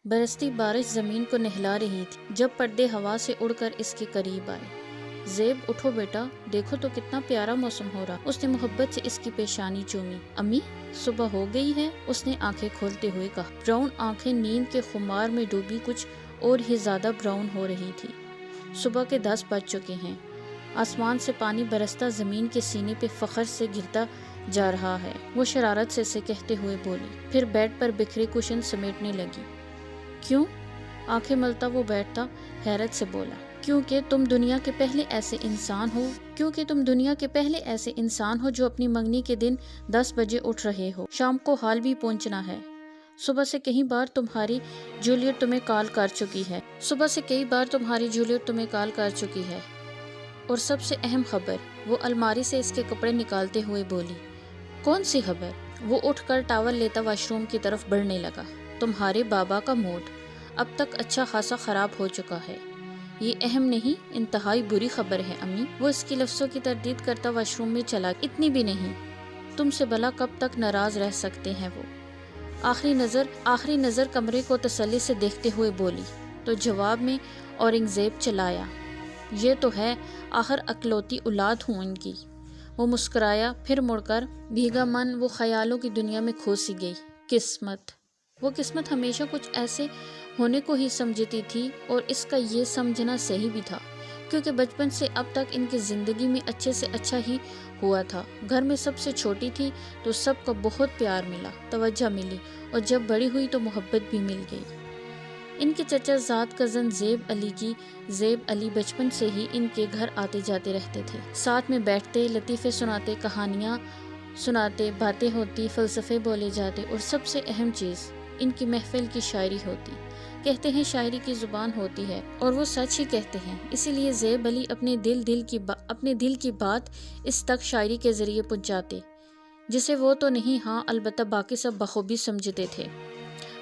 برستی بارش زمین کو نہلا رہی تھی جب پردے ہوا سے اڑ کر اس کے قریب آئے۔ زیب اٹھو بیٹا، دیکھو تو کتنا پیارا موسم ہو رہا۔ اس نے محبت سے اس کی پیشانی چومی۔ امی صبح ہو گئی ہے، اس نے آنکھیں کھولتے ہوئے کہا۔ براؤن آنکھیں نیند کے خمار میں ڈوبی کچھ اور ہی زیادہ براؤن ہو رہی تھی۔ صبح کے 10 بج چکے ہیں۔ آسمان سے پانی برستا زمین کے سینے پہ فخر سے گرتا جا رہا ہے۔ وہ شرارت سے اسے کہتے ہوئے بولی، پھر بیڈ پر بکھرے کشن سمیٹنے لگی۔ کیوں؟ آنکھیں ملتا وہ بیٹھتا حیرت سے بولا، کیونکہ تم دنیا کے پہلے ایسے انسان ہو جو اپنی منگنی کے دن 10 بجے اٹھ رہے ہو۔ شام کو ہال بھی پہنچنا ہے۔ صبح سے کئی بار تمہاری جولیٹ تمہیں کال کر چکی ہے۔ اور سب سے اہم خبر، وہ الماری سے اس کے کپڑے نکالتے ہوئے بولی۔ کون سی خبر؟ وہ اٹھ کر ٹاول لیتا واش روم کی طرف بڑھنے لگا۔ تمہارے بابا کا موڈ اب تک اچھا خاصا خراب ہو چکا ہے۔ یہ اہم نہیں، انتہائی بری خبر ہے امی۔ وہ اس کی لفظوں کی تردید کرتا واش روم میں چلا۔ اتنی بھی نہیں، تم سے بھلا کب تک ناراض رہ سکتے ہیں وہ؟ آخری نظر کمرے کو تسلی سے دیکھتے ہوئے بولی تو جواب میں اورنگزیب چلایا، یہ تو ہے، آخر اکلوتی اولاد ہوں ان کی۔ وہ مسکرایا، پھر مڑ کر بھیگا من وہ خیالوں کی دنیا میں کھو سی گئی۔ وہ قسمت ہمیشہ کچھ ایسے ہونے کو ہی سمجھتی تھی، اور اس کا یہ سمجھنا صحیح بھی تھا، کیونکہ بچپن سے اب تک ان کی زندگی میں اچھے سے اچھا ہی ہوا تھا۔ گھر میں سب سے چھوٹی تھی تو سب کا بہت پیار ملا، توجہ ملی، اور جب بڑی ہوئی تو محبت بھی مل گئی۔ ان کے چچا زاد کزن زیب علی بچپن سے ہی ان کے گھر آتے جاتے رہتے تھے۔ ساتھ میں بیٹھتے، لطیفے سناتے، کہانیاں سناتے، باتیں ہوتی، فلسفے بولے جاتے، اور سب سے اہم چیز ان کی محفل کی شاعری ہوتی۔ کہتے ہیں شاعری کی زبان ہوتی ہے، اور وہ سچ ہی کہتے ہیں۔ اسی لیے زیب علی اپنے دل کی بات اس تک شاعری کے ذریعے پہنچاتے، جسے وہ تو نہیں، ہاں البتہ باقی سب بخوبی سمجھتے تھے۔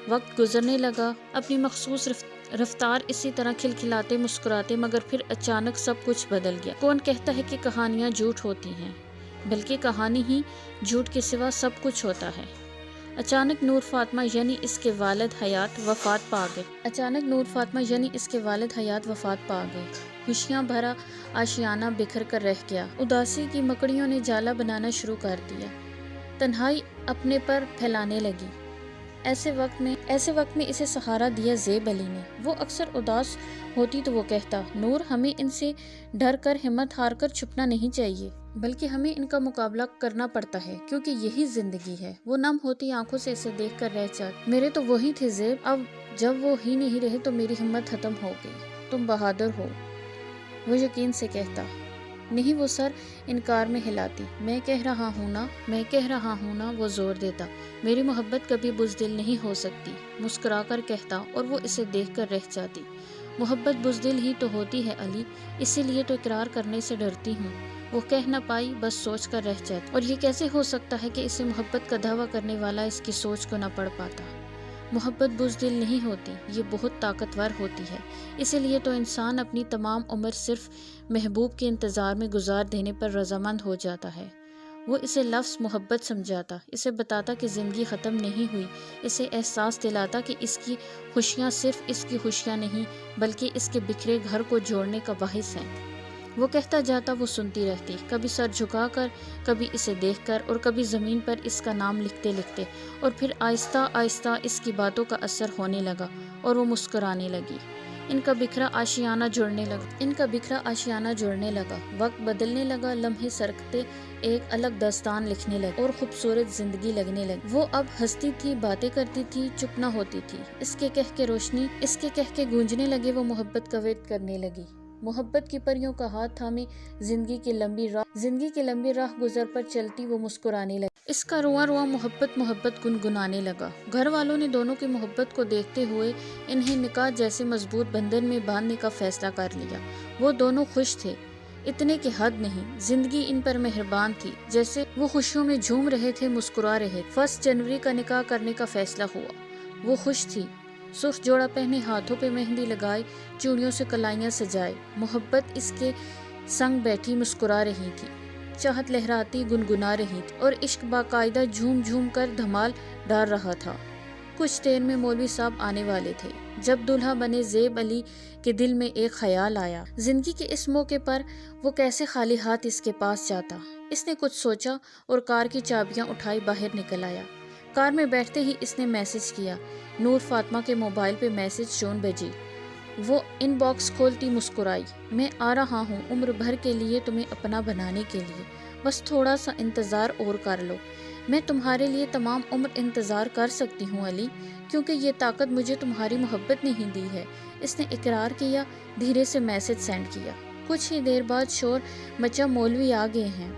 وقت گزرنے لگا، اپنی مخصوص رفتار اسی طرح کھلکھلاتے مسکراتے، مگر پھر اچانک سب کچھ بدل گیا۔ کون کہتا ہے کہ کہانیاں جھوٹ ہوتی ہیں؟ بلکہ کہانی ہی جھوٹ کے سوا سب کچھ ہوتا ہے۔ اچانک نور فاطمہ یعنی اس کے والد حیات وفات پا گئے۔ خوشیاں بھرا آشیانہ بکھر کر رہ گیا۔ اداسی کی مکڑیوں نے جالا بنانا شروع کر دیا۔ تنہائی اپنے پر پھیلانے لگی۔ ایسے وقت میں اسے سہارا دیا زیب علی نے۔ وہ اکثر اداس ہوتی تو وہ کہتا، نور، ہمیں ان سے ڈر کر، ہمت ہار کر چھپنا نہیں چاہیے، بلکہ ہمیں ان کا مقابلہ کرنا پڑتا ہے، کیونکہ یہی زندگی ہے۔ وہ نم ہوتی آنکھوں سے اسے دیکھ کر رہ جاتی۔ میرے تو وہی تھے زیب، اب جب وہ ہی نہیں رہے تو میری ہمت ختم ہو گئی۔ تم بہادر ہو، وہ یقین سے کہتا۔ نہیں، وہ سر انکار میں ہلاتی۔ میں کہہ رہا ہوں نا، وہ زور دیتا۔ میری محبت کبھی بزدل نہیں ہو سکتی، مسکرا کر کہتا، اور وہ اسے دیکھ کر رہ جاتی۔ محبت بزدل ہی تو ہوتی ہے علی، اسی لیے تو اقرار کرنے سے ڈرتی ہوں۔ وہ کہہ نہ پائی، بس سوچ کر رہ جاتی۔ اور یہ کیسے ہو سکتا ہے کہ اسے محبت کا دعویٰ کرنے والا اس کی سوچ کو نہ پڑھ پاتا؟ محبت بزدل نہیں ہوتی، یہ بہت طاقتور ہوتی ہے۔ اسی لیے تو انسان اپنی تمام عمر صرف محبوب کے انتظار میں گزار دینے پر رضامند ہو جاتا ہے۔ وہ اسے لفظ محبت سمجھاتا، اسے بتاتا کہ زندگی ختم نہیں ہوئی، اسے احساس دلاتا کہ اس کی خوشیاں صرف اس کی خوشیاں نہیں، بلکہ اس کے بکھرے گھر کو جوڑنے کا باعث ہیں۔ وہ کہتا جاتا، وہ سنتی رہتی، کبھی سر جھکا کر، کبھی اسے دیکھ کر، اور کبھی زمین پر اس کا نام لکھتے لکھتے، اور پھر آہستہ آہستہ اس کی باتوں کا اثر ہونے لگا، اور وہ مسکرانے لگی۔ ان کا بکھرا آشیانہ جڑنے لگا۔ وقت بدلنے لگا، لمحے سرکتے ایک الگ داستان لکھنے لگے، اور خوبصورت زندگی لگنے لگی۔ وہ اب ہنستی تھی، باتیں کرتی تھی، چپ نہ ہوتی تھی۔ اس کے کہہ کے گونجنے لگے، وہ محبت کا ویٹ کرنے لگی۔ محبت کی پریوں کا ہاتھ تھامے زندگی کی لمبی راہ گزر پر چلتی وہ مسکرانے لگی۔ اس کا رواں رواں محبت گنگنانے لگا۔ گھر والوں نے دونوں کی محبت کو دیکھتے ہوئے انہیں نکاح جیسے مضبوط بندھن میں باندھنے کا فیصلہ کر لیا۔ وہ دونوں خوش تھے، اتنے کہ حد نہیں۔ زندگی ان پر مہربان تھی، جیسے وہ خوشیوں میں جھوم رہے تھے، مسکرا رہے تھے۔ 1 جنوری کا نکاح کرنے کا فیصلہ ہوا۔ وہ خوش تھی، سرخ جوڑا پہنے، ہاتھوں پہ مہندی لگائے، چوڑیوں سے کلائیاں سجائے۔ محبت اس کے سنگ بیٹھی مسکرا رہی تھی، چاہت لہراتی گنگنا رہی تھی، اور عشق باقاعدہ جھوم جھوم کر دھمال ڈال رہا تھا۔ کچھ دیر میں مولوی صاحب آنے والے تھے جب دلہا بنے زیب علی کے دل میں ایک خیال آیا، زندگی کے اس موقع پر وہ کیسے خالی ہاتھ اس کے پاس جاتا۔ اس نے کچھ سوچا اور کار کی چابیاں اٹھائی باہر نکل آیا۔ کار میں بیٹھتے ہی اس نے میسج کیا۔ نور فاطمہ کے موبائل پہ میسج 4 بجی۔ وہ ان باکس کھولتی مسکرائی۔ میں آ رہا ہوں عمر بھر کے لیے تمہیں اپنا بنانے کے لیے، بس تھوڑا سا انتظار اور کر لو۔ میں تمہارے لیے تمام عمر انتظار کر سکتی ہوں علی، کیونکہ یہ طاقت مجھے تمہاری محبت نہیں دی ہے۔ اس نے اقرار کیا، دھیرے سے میسج سینڈ کیا۔ کچھ ہی دیر بعد شور مچا، مولوی آ گئے ہیں۔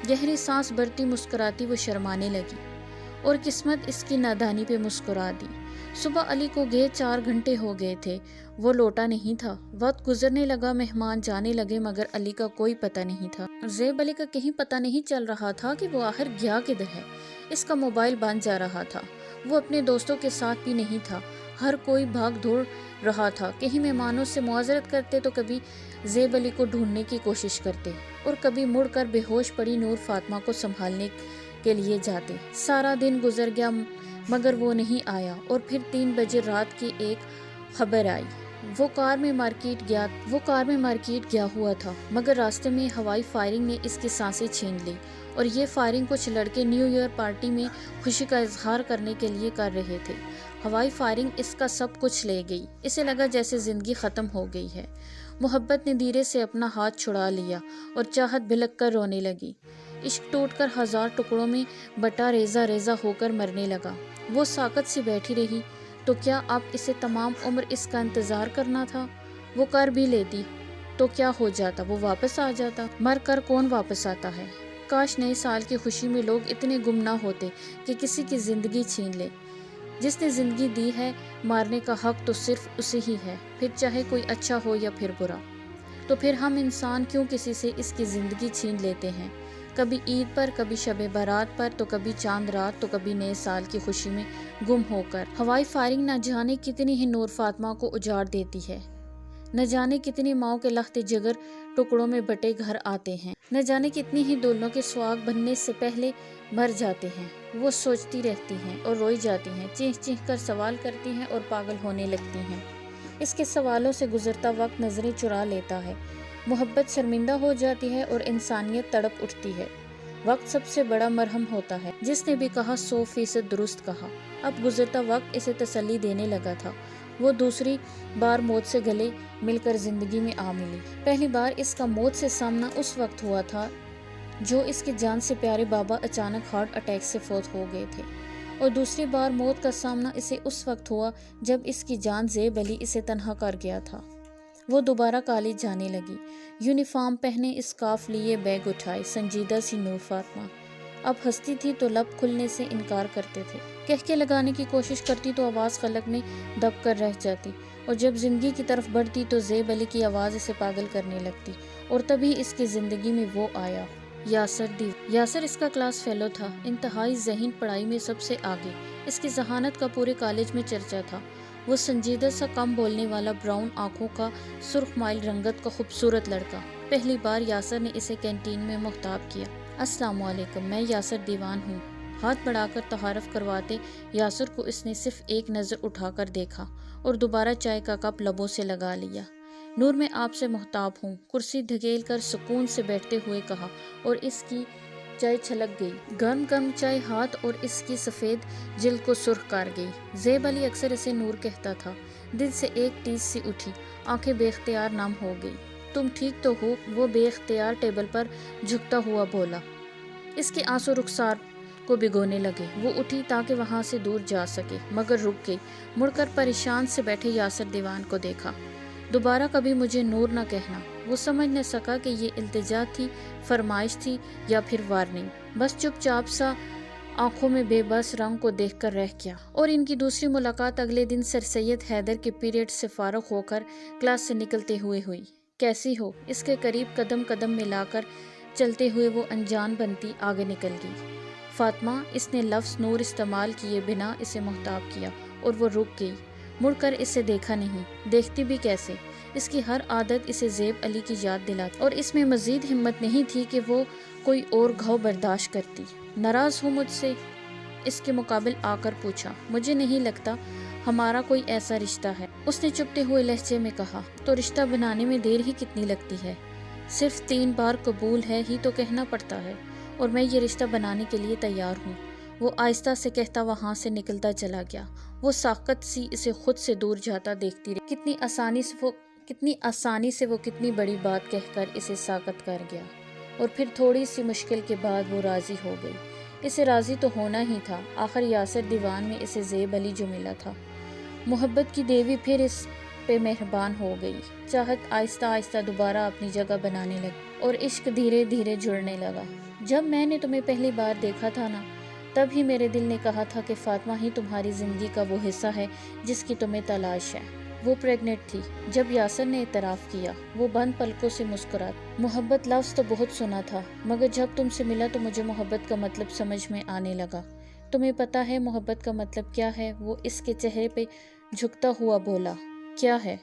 گہری سانس بھرتی مسکراتی وہ شرمانے لگی، اور قسمت اس کی نادانی پہ مسکرا دی۔ صبح علی کو گئے 4 گھنٹے ہو گئے تھے، وہ لوٹا نہیں تھا۔ وقت گزرنے لگا، مہمان جانے لگے، مگر علی کا کوئی پتہ نہیں تھا۔ زیب علی کا کہیں پتہ نہیں چل رہا تھا کہ وہ آخر گیا کدھر ہے۔ اس کا موبائل بند جا رہا تھا، وہ اپنے دوستوں کے ساتھ بھی نہیں تھا۔ ہر کوئی بھاگ دوڑ رہا تھا، کہیں مہمانوں سے معذرت کرتے تو کبھی زیب علی کو ڈھونڈنے کی کوشش کرتے، اور کبھی مڑ کر بے ہوش پڑی نور فاطمہ کو سنبھالنے کے لیے جاتے۔ سارا دن گزر گیا مگر وہ نہیں آیا، اور پھر 3 بجے رات کی ایک خبر آئی۔ وہ کار میں مارکیٹ گیا ہوا تھا، مگر راستے میں ہوائی فائرنگ نے اس کی سانسیں چھین لی، اور یہ فائرنگ کچھ لڑکے نیو ایئر پارٹی میں خوشی کا اظہار کرنے کے لیے کر رہے تھے۔ ہوائی فائرنگ اس کا سب کچھ لے گئی، اسے لگا جیسے زندگی ختم ہو گئی ہے۔ محبت نے دھیرے سے اپنا ہاتھ چھڑا لیا، اور چاہت بھلک کر رونے لگی۔ عشق ٹوٹ کر 1000 ٹکڑوں میں بٹا ریزہ ریزہ ہو کر مرنے لگا۔ وہ ساکت سی بیٹھی رہی۔ تو کیا اب اسے تمام عمر اس کا انتظار کرنا تھا؟ وہ کر بھی لیتی تو کیا ہو جاتا، وہ واپس آ جاتا۔ مر کر کون واپس آتا ہے؟ کاش نئے سال کی خوشی میں لوگ اتنے گم نہ ہوتے کہ کسی کی زندگی چھین لے۔ جس نے زندگی دی ہے، مارنے کا حق تو صرف اسے ہی ہے، پھر چاہے کوئی اچھا ہو یا پھر برا۔ تو پھر ہم انسان کیوں کسی سے اس کی زندگی چھین لیتے ہیں؟ کبھی عید پر، کبھی شب برات پر، تو کبھی چاند رات، تو کبھی نئے سال کی خوشی میں گم ہو کر۔ ہوائی فائرنگ نہ جانے کتنی ہی نور فاطمہ کو اجاڑ دیتی ہے، نہ جانے کتنی ماؤں کے لخت جگر ٹکڑوں میں بٹے گھر آتے ہیں، نہ جانے کتنی ہی دلہنوں کے سہاگ بننے سے پہلے مر جاتے ہیں۔ وہ سوچتی رہتی ہیں اور روئی جاتی ہیں، چیخ چیخ کر سوال کرتی ہیں اور پاگل ہونے لگتی ہیں۔ اس کے سوالوں سے گزرتا وقت نظریں چرا لیتا ہے، محبت شرمندہ ہو جاتی ہے اور انسانیت تڑپ اٹھتی ہے۔ وقت سب سے بڑا مرہم ہوتا ہے، جس نے بھی کہا 100% درست کہا۔ اب گزرتا وقت اسے تسلی دینے لگا تھا۔ وہ دوسری بار موت سے گلے مل کر زندگی میں آ ملی۔ پہلی بار اس کا موت سے سامنا اس وقت ہوا تھا جو اس کی جان سے پیارے بابا اچانک ہارٹ اٹیک سے فوت ہو گئے تھے، اور دوسری بار موت کا سامنا اسے اس وقت ہوا جب اس کی جان زیب علی اسے تنہا کر گیا تھا۔ وہ دوبارہ کالج جانے لگی، یونیفارم پہنے، اسکارف لیے، بیگ اٹھائے، سنجیدہ سی نور فاطمہ اب ہنستی تھی تو لب کھلنے سے انکار کرتے تھے۔ کہکے لگانے کی کوشش کرتی تو آواز قلق میں دب کر رہ جاتی، اور جب زندگی کی طرف بڑھتی تو زیب علی کی آواز اسے پاگل کرنے لگتی، اور تبھی اس کی زندگی میں وہ آیا، یاسر اس کا کلاس فیلو تھا، انتہائی ذہین، پڑھائی میں سب سے آگے۔ اس کی ذہانت کا پورے کالج میں چرچا تھا۔ وہ سنجیدہ سا، کم بولنے والا، براؤن آنکھوں کا، سرخ مائل رنگت کا خوبصورت لڑکا۔ پہلی بار یاسر نے اسے کینٹین میں مخاطب کیا۔ السلام علیکم، میں یاسر دیوان ہوں۔ ہاتھ بڑھا کر تعارف کرواتے یاسر کو اس نے صرف ایک نظر اٹھا کر دیکھا، اور دوبارہ چائے کا کپ لبوں سے لگا لیا۔ نور، میں آپ سے مخاطب ہوں، کرسی دھکیل کر سکون سے بیٹھتے ہوئے کہا، اور اس کی چائے چھلک گئی۔ گرم چائے ہاتھ اور اس کی سفید جلد کو سرخ کر گئی۔ زیب علی اکثر اسے نور کہتا تھا۔ دل سے ایک ٹیس سی اٹھی، آنکھیں بے اختیار نم ہو گئی۔ تم ٹھیک تو ہو؟ وہ بے اختیار ٹیبل پر جھکتا ہوا بولا۔ اس کے آنسو رخسار کو بھگونے لگے۔ وہ اٹھی تاکہ وہاں سے دور جا سکے، مگر رک گئی۔ مڑ کر پریشان سے بیٹھے یاسر دیوان کو دیکھا۔ دوبارہ کبھی مجھے نور نہ کہنا۔ وہ سمجھ نہ سکا کہ یہ التجا تھی، فرمائش تھی، یا پھر وارننگ۔ بس چپ چاپ سا آنکھوں میں بے بس رنگ کو دیکھ کر رہ گیا۔ اور ان کی دوسری ملاقات اگلے دن سر سید حیدر کے پیریڈ سے فارغ ہو کر کلاس سے نکلتے ہوئے ہوئی۔ کیسی ہو؟ اس کے قریب قدم قدم ملا کر چلتے ہوئے وہ انجان بنتی آگے نکل گئی۔ فاطمہ، اس نے لفظ نور استعمال کیے بنا اسے مخاطب کیا، اور وہ رک گئی۔ مڑ کر اسے دیکھا نہیں، دیکھتی بھی کیسے؟ اس کی ہر عادت اسے زیب علی کی یاد دلاتی، اور اس میں مزید ہمت نہیں تھی کہ وہ کوئی اور گھاؤ برداشت کرتی۔ ناراض ہو مجھ سے؟ اس کے مقابل آ کر پوچھا۔ مجھے نہیں لگتا ہمارا کوئی ایسا رشتہ ہے، اس نے چپتے ہوئے لہجے میں کہا۔ تو رشتہ بنانے میں دیر ہی کتنی لگتی ہے؟ صرف 3 بار قبول ہے ہی تو کہنا پڑتا ہے، اور میں یہ رشتہ بنانے کے لیے تیار ہوں۔ وہ آہستہ سے کہتا وہاں سے نکلتا چلا گیا۔ وہ ساقط سی اسے خود سے دور جاتا دیکھتی رہی۔ کتنی آسانی سے وہ کتنی بڑی بات کہہ کر اسے ساقط کر گیا، اور پھر تھوڑی سی مشکل کے بعد وہ راضی ہو گئی۔ اسے راضی تو ہونا ہی تھا، آخر یاسر دیوان میں اسے زیب علی جو ملا تھا۔ محبت کی دیوی پھر اس پہ مہربان ہو گئی۔ چاہت آہستہ آہستہ دوبارہ اپنی جگہ بنانے لگی اور عشق دھیرے دھیرے جڑنے لگا۔ جب میں نے تمہیں پہلی بار دیکھا تھا نا، تب ہی میرے دل نے کہا تھا کہ فاطمہ ہی تمہاری زندگی کا وہ حصہ ہے جس کی تمہیں تلاش ہے۔ وہ پریگننٹ تھی جب یاسر نے اعتراف کیا۔ وہ بند پلکوں سے مسکراتا۔ محبت لفظ تو بہت سنا تھا، مگر جب تم سے ملا تو مجھے محبت کا مطلب سمجھ میں آنے لگا۔ تمہیں پتہ ہے محبت کا مطلب کیا ہے؟ وہ اس کے چہرے پہ جھکتا ہوا بولا۔ کیا ہے؟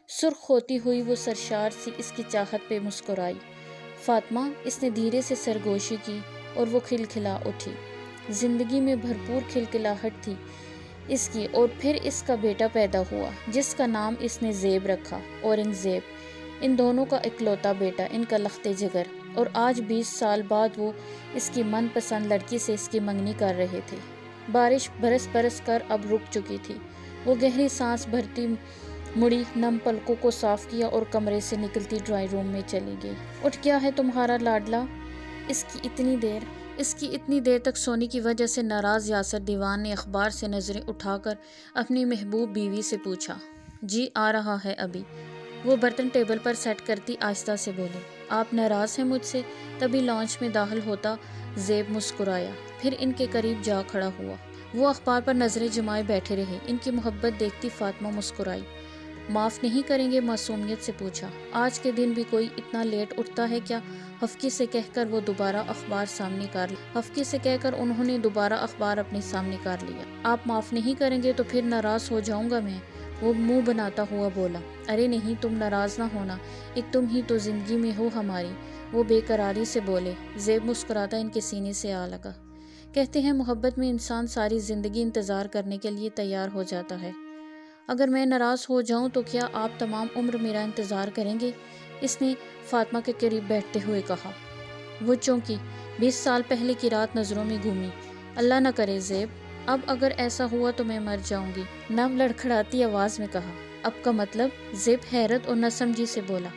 سرخ ہوتی ہوئی وہ سرشار سی اس کی چاہت پہ مسکرائی۔ فاطمہ، اس نے دھیرے سے سرگوشی کی اور وہ کھلکھلا اٹھی۔ زندگی میں بھرپور کھلکھلاہٹ تھی اس کی، اور پھر اس کا بیٹا پیدا ہوا جس کا نام اس نے زیب رکھا، اورنگ زیب۔ ان دونوں کا اکلوتا بیٹا، ان کا لخت جگر، اور آج 20 سال بعد وہ اس کی من پسند لڑکی سے اس کی منگنی کر رہے تھے۔ بارش برس برس کر اب رک چکی تھی۔ وہ گہری سانس بھرتی مڑی، نم پلکوں کو صاف کیا اور کمرے سے نکلتی ڈرائنگ روم میں چلی گئی۔ اٹھ گیا ہے تمہارا لاڈلا؟ اس کی اتنی دیر تک سونے کی وجہ سے ناراض یاسر دیوان نے اخبار سے نظریں اٹھا کر اپنی محبوب بیوی سے پوچھا۔ جی آ رہا ہے ابھی، وہ برتن ٹیبل پر سیٹ کرتی آہستہ سے بولی۔ آپ ناراض ہیں مجھ سے؟ تبھی لانچ میں داخل ہوتا زیب مسکرایا، پھر ان کے قریب جا کھڑا ہوا۔ وہ اخبار پر نظریں جمائے بیٹھے رہے۔ ان کی محبت دیکھتی فاطمہ مسکرائی۔ معاف نہیں کریں گے؟ معصومیت سے پوچھا۔ آج کے دن بھی کوئی اتنا لیٹ اٹھتا ہے کیا؟ ہفکی سے کہہ کر وہ دوبارہ اخبار سامنے کر لیا۔ ہفکی سے کہہ کر انہوں نے دوبارہ اخبار اپنے سامنے کر لیا۔ آپ معاف نہیں کریں گے تو پھر ناراض ہو جاؤں گا میں، وہ منہ بناتا ہوا بولا۔ ارے نہیں، تم ناراض نہ ہونا، ایک تم ہی تو زندگی میں ہو ہماری، وہ بے قراری سے بولے۔ زیب مسکراتا ان کے سینے سے آ لگا۔ کہتے ہیں محبت میں انسان ساری زندگی انتظار کرنے کے لیے تیار ہو جاتا ہے۔ اگر میں ناراض ہو جاؤں تو کیا آپ تمام عمر میرا انتظار کریں گے؟ اس نے فاطمہ کے قریب بیٹھتے ہوئے کہا۔ وہ چونکی۔ 20 سال پہلے کی رات نظروں میں گھومی۔ اللہ نہ کرے زیب، اب اگر ایسا ہوا تو میں مر جاؤں گی، نم لڑکھڑاتی آواز میں کہا۔ اب کا مطلب؟ زیب حیرت اور نہ سمجھی سے بولا۔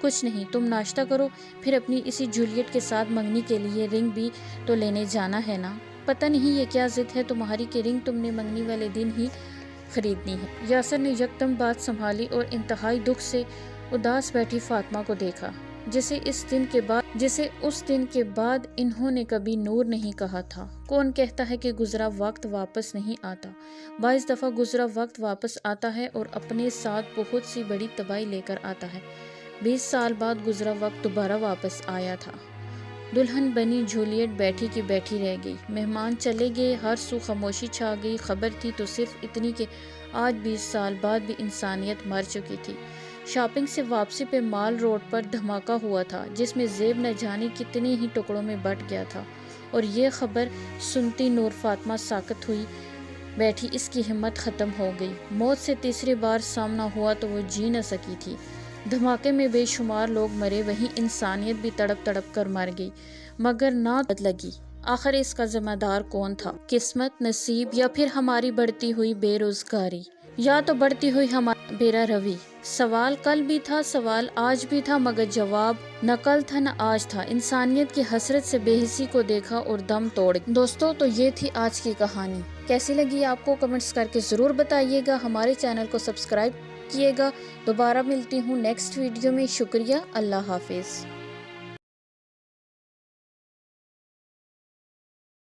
کچھ نہیں، تم ناشتہ کرو، پھر اپنی اسی جولیٹ کے ساتھ منگنی کے لیے رنگ بھی تو لینے جانا ہے نا۔ پتہ نہیں یہ کیا ضد ہے تمہاری کہ رنگ تم نے منگنی والے دن ہی خریدنی ہے۔ یاسر نے یکدم بات سنبھالی اور انتہائی دکھ سے اداس بیٹھی فاطمہ کو دیکھا، جسے اس دن کے بعد انہوں نے کبھی نور نہیں کہا تھا۔ کون کہتا ہے کہ گزرا وقت واپس نہیں آتا؟ بعض دفعہ گزرا وقت واپس آتا ہے اور اپنے ساتھ بہت سی بڑی تباہی لے کر آتا ہے۔ 20 سال بعد گزرا وقت دوبارہ واپس آیا تھا۔ دلہن بنی جولیٹ بیٹھی کی بیٹھی رہ گئی۔ مہمان چلے گئے، ہر سو خاموشی چھا گئی۔ خبر تھی تو صرف اتنی کہ آج 20 سال بعد بھی انسانیت مر چکی تھی۔ شاپنگ سے واپسی پہ مال روڈ پر دھماکہ ہوا تھا جس میں زیب نہ جانے کتنے ہی ٹکڑوں میں بٹ گیا تھا، اور یہ خبر سنتی نور فاطمہ ساکت ہوئی بیٹھی، اس کی ہمت ختم ہو گئی۔ موت سے تیسری بار سامنا ہوا تو وہ جی نہ سکی تھی۔ دھماکے میں بے شمار لوگ مرے، وہیں انسانیت بھی تڑپ تڑپ کر مر گئی، مگر نہ لگی۔ آخر اس کا ذمہ دار کون تھا؟ قسمت، نصیب، یا پھر ہماری بڑھتی ہوئی بے روزگاری، یا تو بڑھتی ہوئی ہماری بیرا روی؟ سوال کل بھی تھا، سوال آج بھی تھا، مگر جواب نہ کل تھا نہ آج تھا۔ انسانیت کی حسرت سے بے حسی کو دیکھا اور دم توڑ گیا۔ دوستو، تو یہ تھی آج کی کہانی۔ کیسی لگی آپ کو؟ کمنٹس کر کے ضرور بتائیے گا۔ ہمارے چینل کو سبسکرائب کیے گا۔ دوبارہ ملتی ہوں نیکسٹ ویڈیو میں۔ شکریہ، اللہ حافظ۔